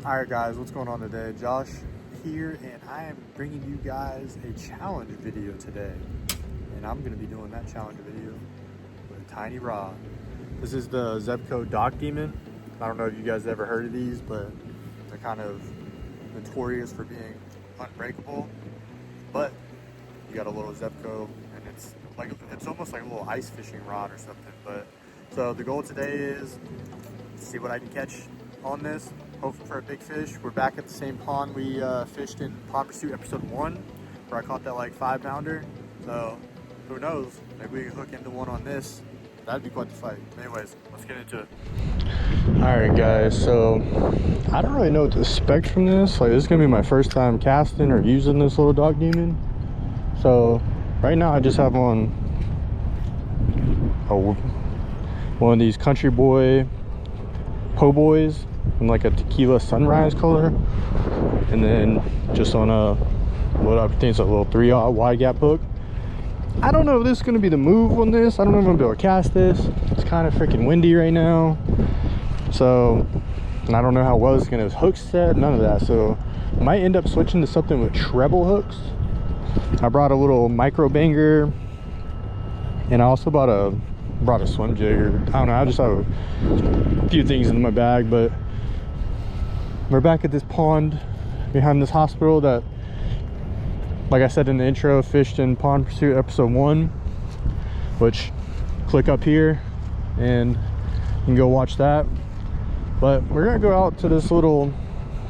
Alright guys, what's going on today? Josh here, and I am bringing you guys a challenge video today. And I'm going to be doing that challenge video with a tiny rod. This is the Zebco Dock Demon. I don't know if you guys ever heard of these, but they're kind of notorious for being unbreakable. But you got a little Zebco, and it's almost like a little ice fishing rod or something. But so the goal today is to see what I can catch on this, hoping for a big fish. We're back at the same pond we fished in Pond Pursuit episode 1, where I caught that like 5-pounder. So who knows, maybe we can hook into one on this. That'd be quite the fight. Anyways, let's get into it. Alright guys, so I don't really know what to expect from this. Like, this is gonna be my first time casting or using this little Dock Demon. So right now I just have on one of these Country Boy po' boys in like a tequila sunrise color, and then just on what I think is a little 3/0 wide gap hook. I don't know if this is going to be the move on this. I don't know if I'm going to be able to cast this. It's kind of freaking windy right now, so and I don't know how well it's going to hook set, none of that. So I might end up switching to something with treble hooks. I brought a little micro banger, and I also brought a swim jig, or I don't know, I just have a few things in my bag. But we're back at this pond behind this hospital that, like I said in the intro, fished in Pond Pursuit episode 1, which click up here and you can go watch that. But we're gonna go out to this little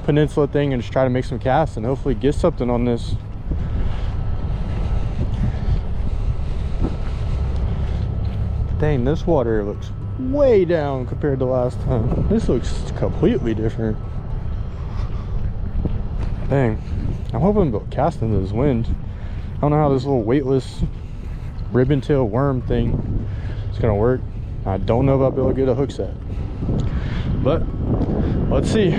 peninsula thing and just try to make some casts and hopefully get something on this. Dang, this water looks way down compared to last time. This looks completely different. Dang, I'm hoping to cast into this wind. I don't know how this little weightless ribbon tail worm thing is gonna work. I don't know if I'll be able to get a hook set, but let's see.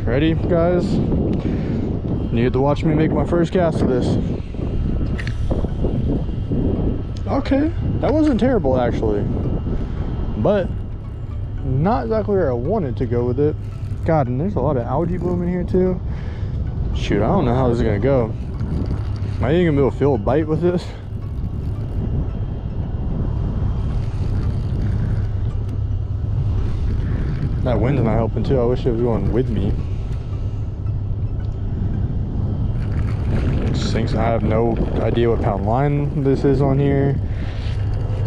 Ready, guys? You get to watch me make my first cast of this. Okay, that wasn't terrible actually, but not exactly where I wanted to go with it. God, and there's a lot of algae blooming here too. Shoot, I don't know how this is gonna go. Am I even gonna be able to feel a bite with this? That wind's not helping too. I wish it was going with me. Sinks, I have no idea what pound line this is on here.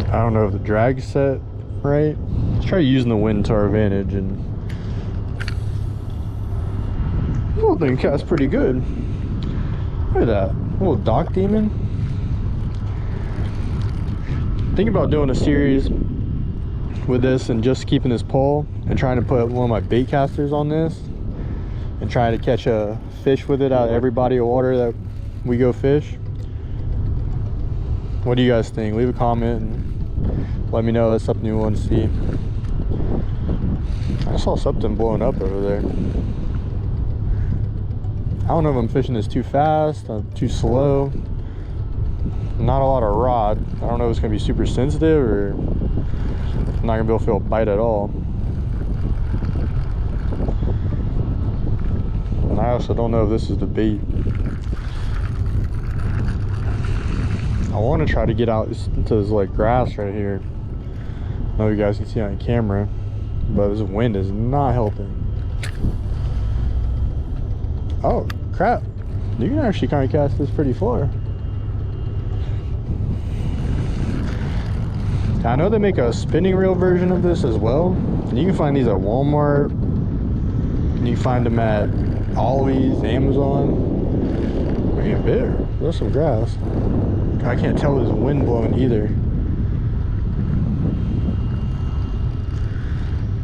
I don't know if the drag's set right. Let's try using the wind to our advantage, and this little thing casts pretty good. Look at that little Dock Demon. Think about doing a series with this and just keeping this pole and trying to put one of my bait casters on this and trying to catch a fish with it out of every body of water that we go fish. What do you guys think? Leave a comment and let me know if that's something you want to see. I saw something blowing up over there. I don't know if I'm fishing this too fast, too slow. Not a lot of rod. I don't know if it's gonna be super sensitive or I'm not gonna be able to feel a bite at all. And I also don't know if this is the bait. I want to try to get out into this like grass right here. I don't know if you guys can see on camera, but this wind is not helping. Oh crap, you can actually kind of cast this pretty far. I know they make a spinning reel version of this as well, and you can find these at Walmart, and you find them at Ollie's, Amazon. They're getting bigger. There's some grass. I can't tell if there's wind blowing either.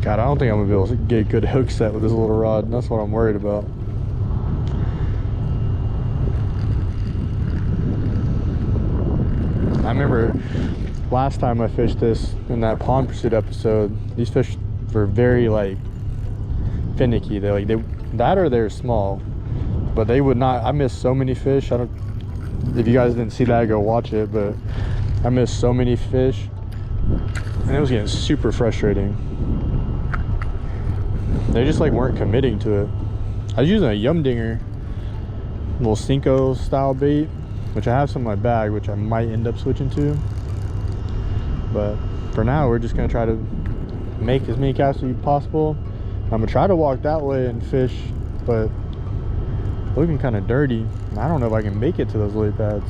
God, I don't think I'm gonna be able to get a good hook set with this little rod. That's what I'm worried about. I remember last time I fished this in that Pond Pursuit episode, these fish were very like finicky. They're small, but they would not. I missed so many fish. If you guys didn't see that, go watch it. But I missed so many fish, and it was getting super frustrating. They just like weren't committing to it. I was using a Yum Dinger, little Cinco style bait, which I have some in my bag, which I might end up switching to. But for now, we're just gonna try to make as many casts as possible. I'm gonna try to walk that way and fish, but looking kind of dirty. I don't know if I can make it to those lily pads.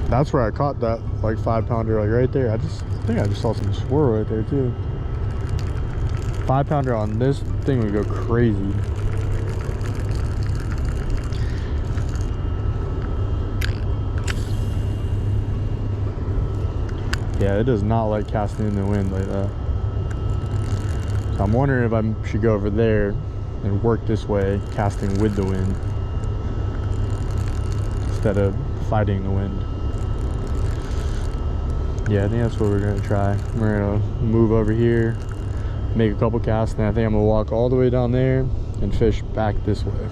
That's where I caught that like 5-pounder, like right there. I think I just saw some swirl right there too. 5-pounder on this thing would go crazy. Yeah, it does not like casting in the wind like that. So I'm wondering if I should go over there and work this way, casting with the wind instead of fighting the wind. Yeah, I think that's what we're gonna try. We're gonna move over here, make a couple casts, and I think I'm gonna walk all the way down there and fish back this way.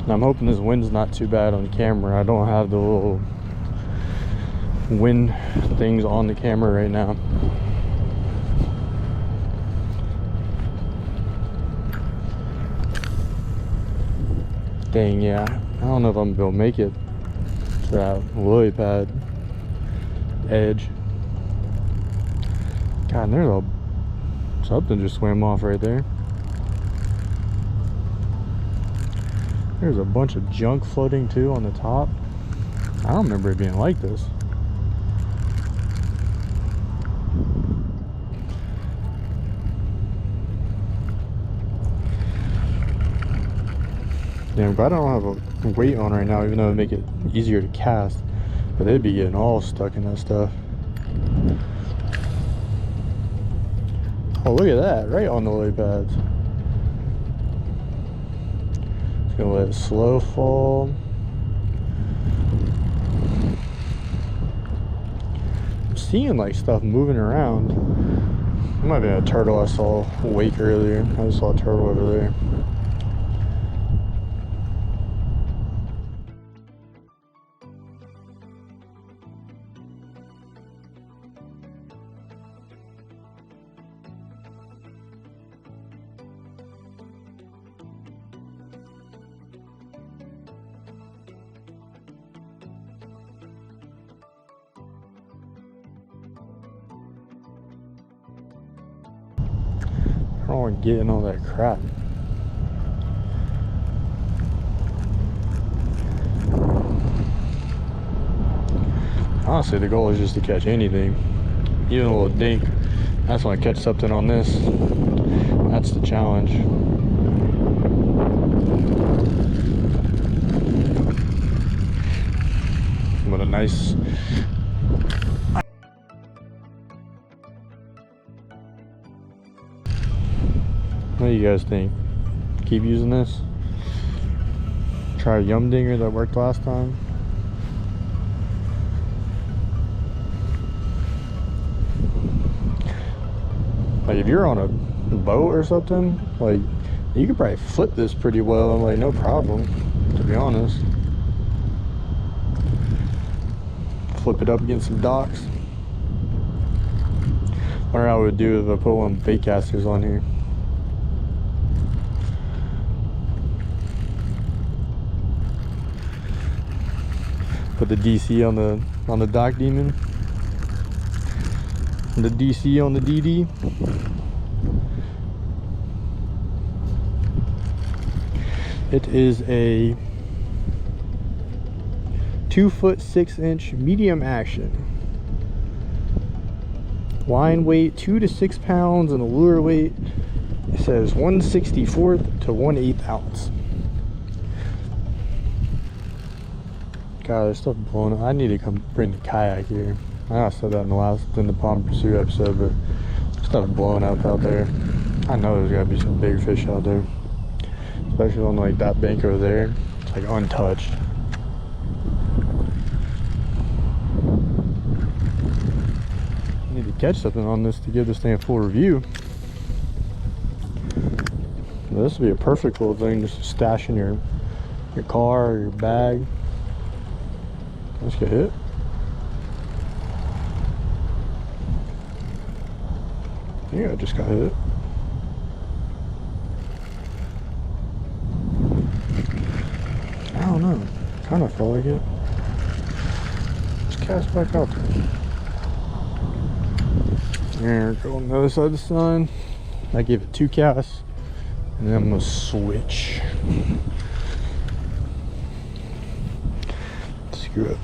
And I'm hoping this wind's not too bad on the camera. I don't have the little wind things on the camera right now. Dang, yeah. I don't know if I'm gonna make it to that lily pad edge. God, and there's a something just swam off right there. There's a bunch of junk floating too on the top. I don't remember it being like this. Yeah, I'm glad I don't have a weight on right now, even though it would make it easier to cast. But they'd be getting all stuck in that stuff. Oh, look at that, right on the lily pads. Just gonna let it slow fall. I'm seeing like stuff moving around. It might have been a turtle I saw wake earlier. I just saw a turtle over there. I don't want to get in all that crap. Honestly, the goal is just to catch anything, even a little dink. I just want to catch something on this. That's the challenge. What a nice. What do you guys think? Keep using this? Try a Yum Dinger that worked last time. Like if you're on a boat or something, like you could probably flip this pretty well, like no problem, to be honest. Flip it up against some docks. I wonder how I would do if I put one of the bait casters on here. Put the DC on the Dock Demon. The DC on the DD. It is a 2-foot 6-inch medium action. Line weight 2 to 6 pounds, and the lure weight, it says 1/64 to 1/8 ounce. God, there's stuff blowing up. I need to come bring the kayak here. I said that in the Palm Pursuit episode, but stuff blowing up out there. I know there's gotta be some big fish out there, especially on like that bank over there. It's like untouched. I need to catch something on this to give this thing a full review. But this would be a perfect little thing just to stash in your car or your bag. Let's get hit. think I just got hit. I don't know. Kind of felt like it. Just cast back out there. Go on the other side of the sign. I give it 2 casts, and then I'm gonna switch. Screw it.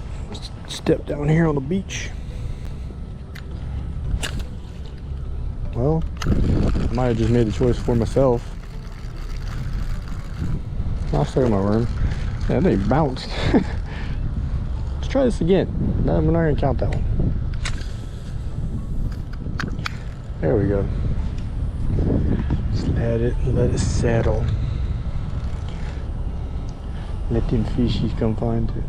Step down here on the beach. Well, I might have just made the choice for myself. I'll stay in my room. Yeah, they bounced. Let's try this again. No, we're not gonna count that one. There we go. Just let it settle. Let them fishies come find it.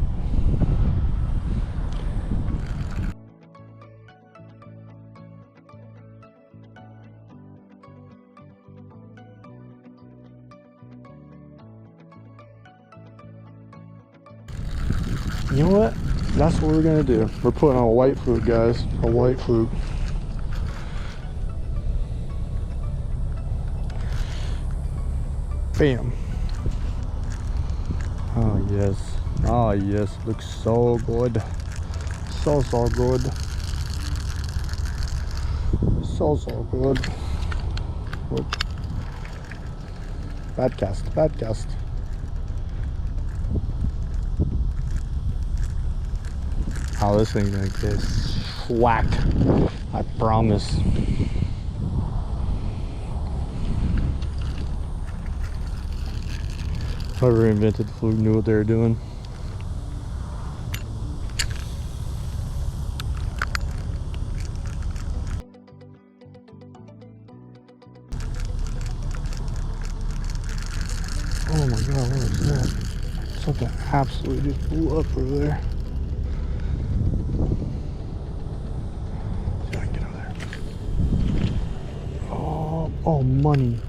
You know what? That's what we're gonna do. We're putting on a white fluke, guys. A white fluke. Bam. Oh yes. Oh yes. Looks so good. So good. So good. Whoop. Bad cast. Bad cast. Oh, this thing's gonna get whacked. I promise. Whoever invented the fluke knew what they were doing. Oh my god, what is that? Something absolutely just blew up over there. Oh, money.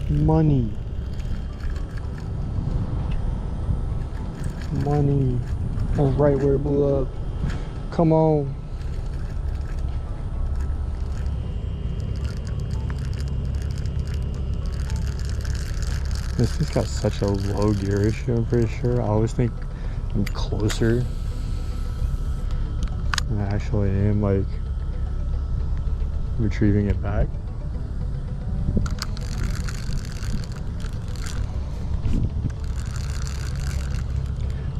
Money. Money. That's right where it blew up. Come on. This thing's got such a low gear ratio, I'm pretty sure. I always think I'm closer than I actually am, like, retrieving it back.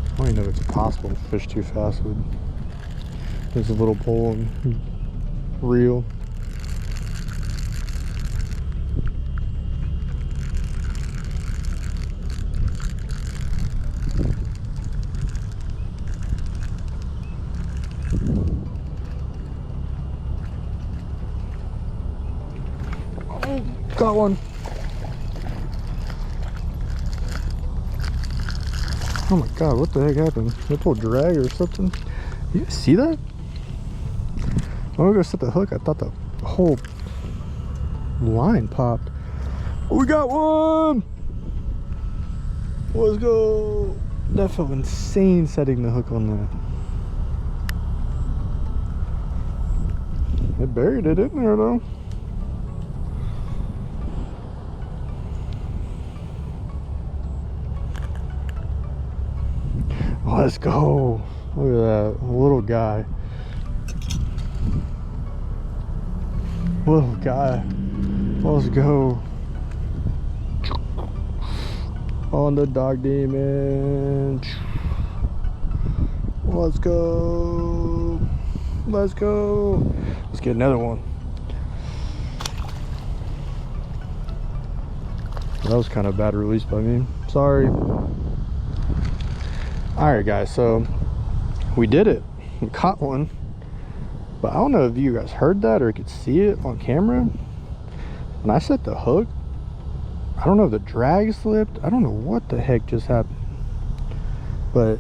I don't even know if it's possible to fish too fast with this little pole and reel. Oh, got one. Oh my god, what the heck happened? That little drag or something? You guys see that? When we go set the hook, I thought the whole line popped. Oh, we got one! Let's go! That felt insane setting the hook on that. It buried it in there though. Let's go. Look at that little guy. Little guy. Let's go. On the Dock Demon. Let's go. Let's go. Let's get another one. That was kind of a bad release by me. Sorry. Alright guys, so we did it. We caught one. But I don't know if you guys heard that or could see it on camera. When I set the hook, I don't know if the drag slipped. I don't know what the heck just happened. But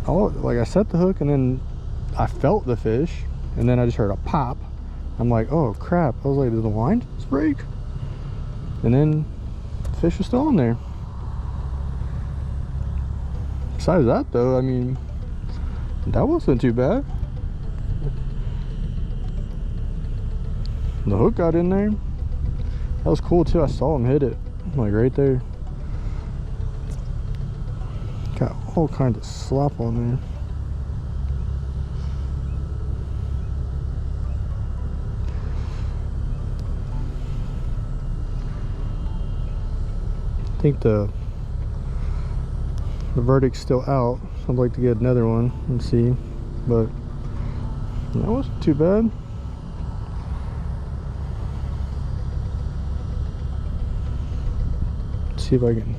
like I set the hook and then I felt the fish and then I just heard a pop. I'm like, oh crap. I was like, did the line just break? And then the fish was still on there. Besides that though, I mean, that wasn't too bad. The hook got in there. That was cool too. I saw him hit it, like right there. Got all kinds of slop on there. I think the verdict's still out. I'd like to get another one and see, but that wasn't too bad. Let's see if I can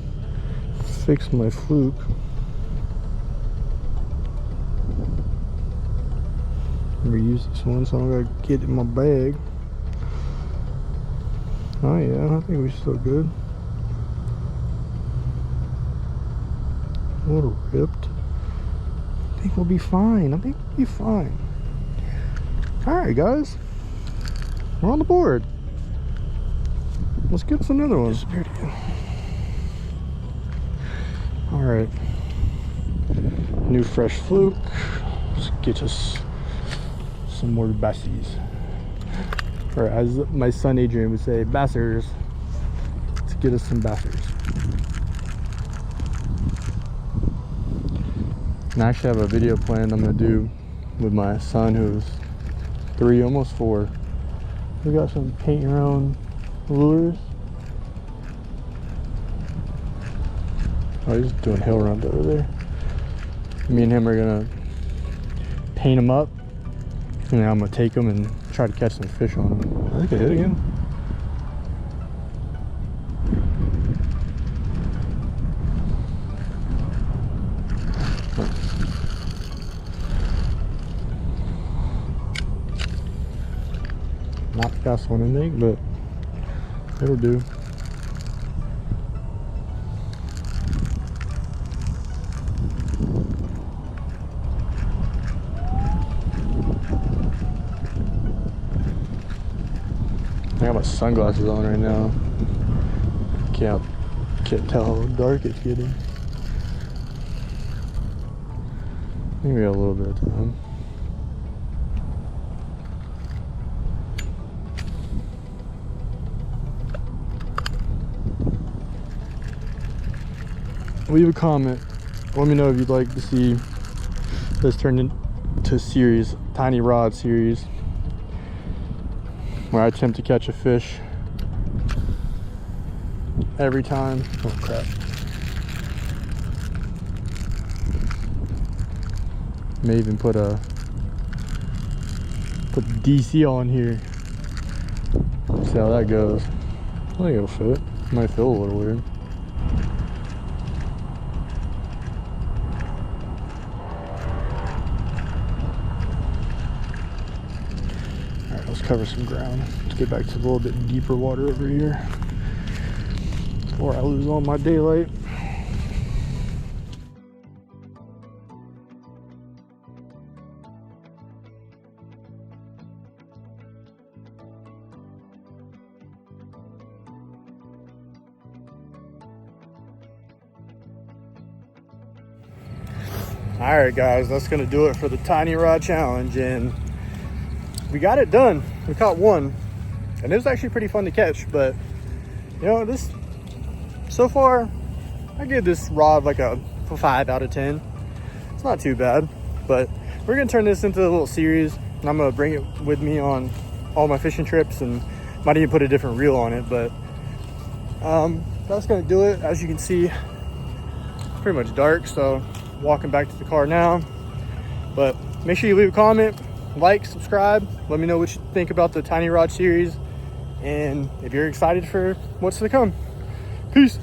fix my fluke. Reuse this one, so I'm gonna get it in my bag. Oh yeah, I think we're still good. A little ripped. I think we'll be fine. I think we'll be fine. Alright guys, we're on the board. Let's get us another one. Alright, new fresh fluke. Let's get us some more bassies, or as my son Adrian would say, bassers. Let's get us some bassers. And I actually have a video planned I'm gonna do with my son, who's 3, almost 4. We got some paint your own lures. Oh, he's doing hill runs over there. Me and him are gonna paint them up, and then I'm gonna take them and try to catch some fish on them. I think I hit again. Not the best one, I think, but it'll do. I got my sunglasses on right now. Can't tell how dark it's getting. I think we got a little bit of time. Leave a comment. Let me know if you'd like to see this turn into a series, tiny rod series, where I attempt to catch a fish every time. Oh crap. May even put DC on here. See how that goes. I think it'll fit. Might feel a little weird. Alright, let's cover some ground. Let's get back to a little bit deeper water over here before I lose all my daylight. All right guys, that's gonna do it for the tiny rod challenge, and we got it done. We caught one, and it was actually pretty fun to catch. But you know, this so far I give this rod like a 5 out of 10. It's not too bad, but we're gonna turn this into a little series, and I'm gonna bring it with me on all my fishing trips, and might even put a different reel on it. But that's gonna do it. As you can see, it's pretty much dark, so walking back to the car now. But make sure you leave a comment, like, subscribe, let me know what you think about the tiny rod series, and if you're excited for what's to come. Peace.